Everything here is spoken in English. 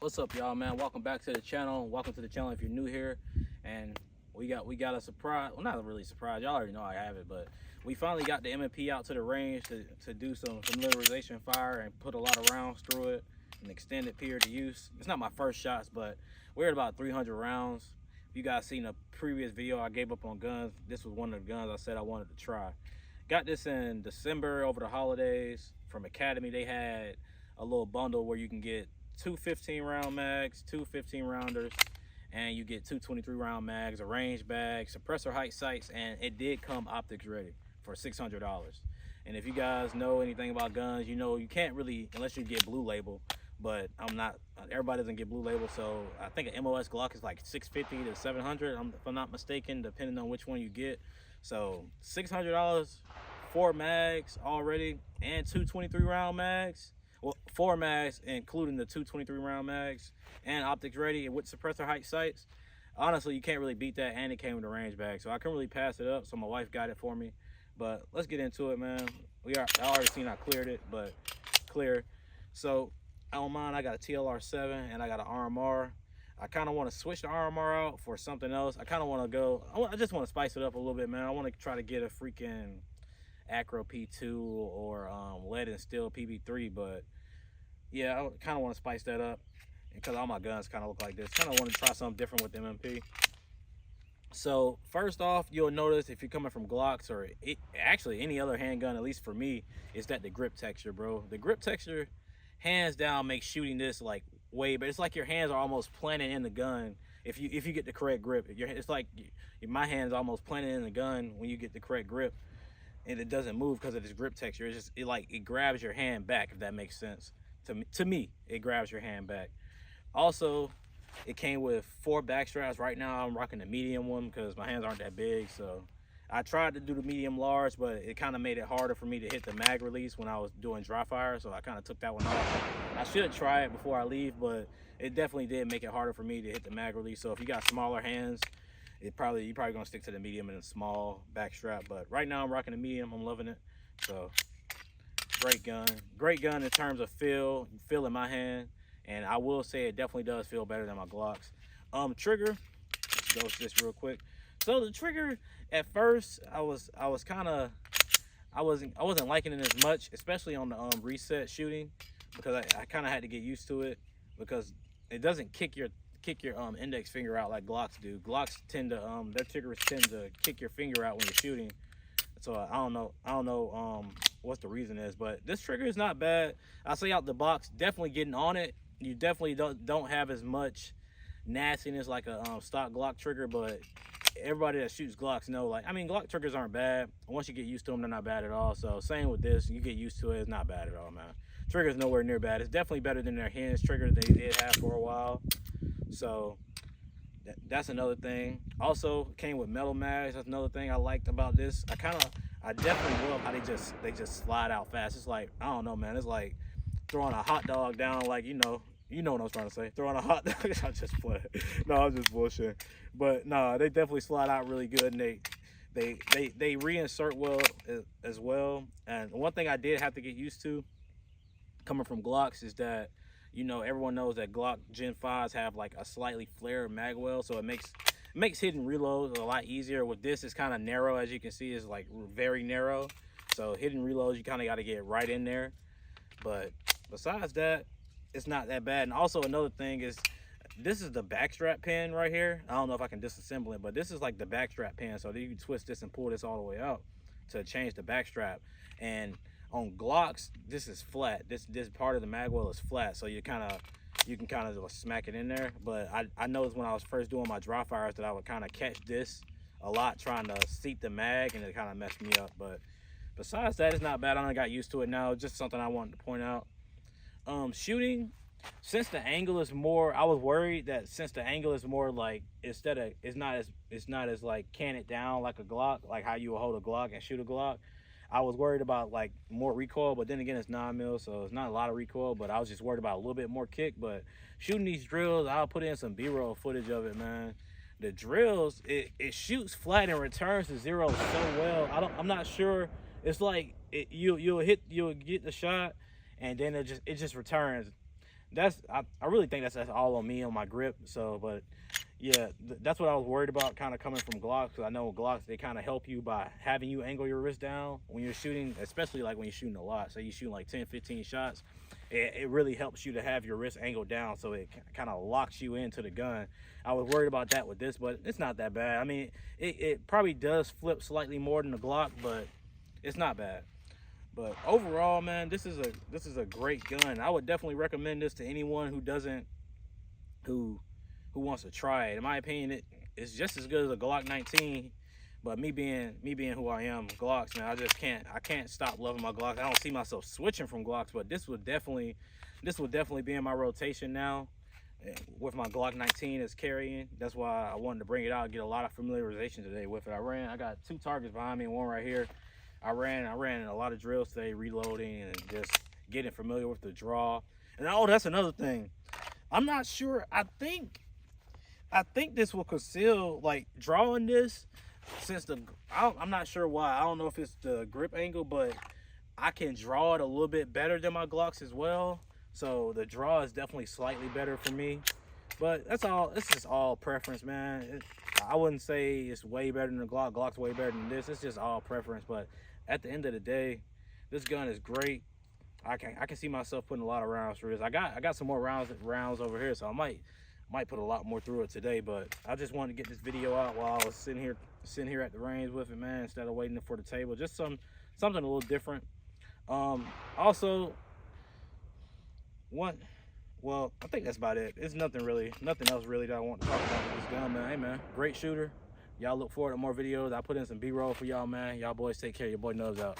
What's up, y'all, man? Welcome back to the channel. Welcome to the channel if you're new here. And we got a surprise. Well, not really a surprise. Y'all already know I have it, but we finally got the M&P out to the range to do some familiarization fire and put a lot of rounds through it, an extended period of use. It's not my first shots, but we're at about 300 rounds. If you guys seen a previous video I gave up on guns, this was one of the guns I said I wanted to try. Got this in December over the holidays from Academy. They had a little bundle where you can get two 15-round mags, two 15-rounders, and you get two 23-round mags, a range bag, suppressor height sights, and it did come optics ready for $600. And if you guys know anything about guns, you know you can't really, unless you get blue label, but everybody doesn't get blue label, so I think an MOS Glock is like 650 to 700, if I'm not mistaken, depending on which one you get. So $600, 4 mags already, and two 23-round mags. Well, 4 mags, including the two 23-round mags, and optics ready with suppressor height sights. Honestly, you can't really beat that, and it came with a range bag, so I couldn't really pass it up, so my wife got it for me. But let's get into it, man. I already seen I cleared it, but clear. So on mine, I got a TLR7, and I got an RMR. I kind of want to switch the RMR out for something else. I kind of want to go, I just want to spice it up a little bit, man. I want to try to get a freaking Acro P2 or lead and steel PB3, but yeah, I kind of want to spice that up because all my guns kind of look like this. Kind of want to try something different with the M&P. So first off, you'll notice if you're coming from Glocks or actually any other handgun, at least for me, is that the grip texture, bro. The grip texture, hands down, makes shooting this like way better. It's like your hands are almost planted in the gun if you get the correct grip. It's like my hands almost planted in the gun when you get the correct grip, and it doesn't move because of this grip texture. It's just it grabs your hand back, if that makes sense. To me, it grabs your hand back. Also, it came with 4 back straps. Right now, I'm rocking the medium one because my hands aren't that big. So I tried to do the medium large, but it kind of made it harder for me to hit the mag release when I was doing dry fire. So I kind of took that one off. I should try it before I leave, but it definitely did make it harder for me to hit the mag release. So if you got smaller hands, you're probably gonna stick to the medium and a small back strap. But right now, I'm rocking the medium. I'm loving it. So great gun in terms of feel in my hand, and I will say it definitely does feel better than my Glocks. Trigger, let's go with this real quick. So the trigger, at first I wasn't liking it as much, especially on the reset shooting, because I kind of had to get used to it because it doesn't kick your index finger out like Glocks do. Glocks tend to their triggers tend to kick your finger out when you're shooting. So I don't know what the reason is, but this trigger is not bad. I say out the box, definitely getting on it, you definitely don't have as much nastiness like a stock Glock trigger, but everybody that shoots Glocks know, like, I mean, Glock triggers aren't bad. Once you get used to them, they're not bad at all. So same with this, you get used to it, it's not bad at all, man. Trigger's nowhere near bad. It's definitely better than their hinge trigger they did have for a while. So that's another thing. Also came with metal mags. That's another thing I liked about this. I definitely love how they just slide out fast. It's like, I don't know, man. It's like throwing a hot dog down, like, you know what I was trying to say. Throwing a hot dog. I just playing. No, I'm just bullshit. But no, they definitely slide out really good, and they reinsert well as well. And one thing I did have to get used to coming from Glocks is that, you know, everyone knows that Glock Gen 5s have like a slightly flared mag well, so it makes hitting reloads a lot easier. With this, it's kind of narrow, as you can see, it's like very narrow. So hitting reloads, you kind of got to get right in there. But besides that, it's not that bad. And also another thing is, this is the backstrap pin right here. I don't know if I can disassemble it, but this is like the backstrap pin. So you can twist this and pull this all the way out to change the backstrap. And on Glocks, this is flat. This part of the mag well is flat, so you can kind of smack it in there. But I noticed when I was first doing my dry fires that I would kind of catch this a lot trying to seat the mag, and it kind of messed me up. But besides that, it's not bad. I got used to it now. Just something I wanted to point out. Shooting, since the angle is more, I was worried that since the angle is more like, it's not as like can it down like a Glock, like how you would hold a Glock and shoot a Glock. I was worried about like more recoil, but then again, it's 9mm, so it's not a lot of recoil, but I was just worried about a little bit more kick. But shooting these drills, I'll put in some B-roll footage of it, man. The drills, it shoots flat and returns to zero so well. I'm not sure. It's like you'll get the shot, and then it just returns. I really think that's all on me on my grip. So, but yeah, that's what I was worried about, kind of coming from Glocks, because I know Glocks, they kind of help you by having you angle your wrist down when you're shooting, especially like when you're shooting a lot. So you shoot like 10-15 shots, it really helps you to have your wrist angled down, so it kind of locks you into the gun. I was worried about that with this, but it's not that bad. I mean, it probably does flip slightly more than the Glock, but it's not bad. But overall, man, this is a great gun. I would definitely recommend this to anyone who wants to try it. In my opinion, it's just as good as a Glock 19. But me being who I am, Glocks, man, I can't stop loving my Glocks. I don't see myself switching from Glocks, but this would definitely be in my rotation now, with my Glock 19 as carrying. That's why I wanted to bring it out and get a lot of familiarization today with it. I got 2 targets behind me and one right here. I ran a lot of drills today, reloading and just getting familiar with the draw. And oh, that's another thing. I'm not sure. I think this will conceal, like, drawing this, since I'm not sure why. I don't know if it's the grip angle, but I can draw it a little bit better than my Glocks as well. So the draw is definitely slightly better for me. But that's all. It's just all preference, man. I wouldn't say it's way better than the Glock. Glock's way better than this. It's just all preference. But at the end of the day, this gun is great. I can see myself putting a lot of rounds through this. I got some more rounds over here, so I might put a lot more through it today. But I just wanted to get this video out while I was sitting here at the range with it, man, instead of waiting for the table. Just something a little different. Also, well, I think that's about it. It's nothing else really that I want to talk about with this gun, man. Hey, man, great shooter. Y'all look forward to more videos. I put in some B-roll for y'all, man. Y'all boys take care. Your boy Nubs out.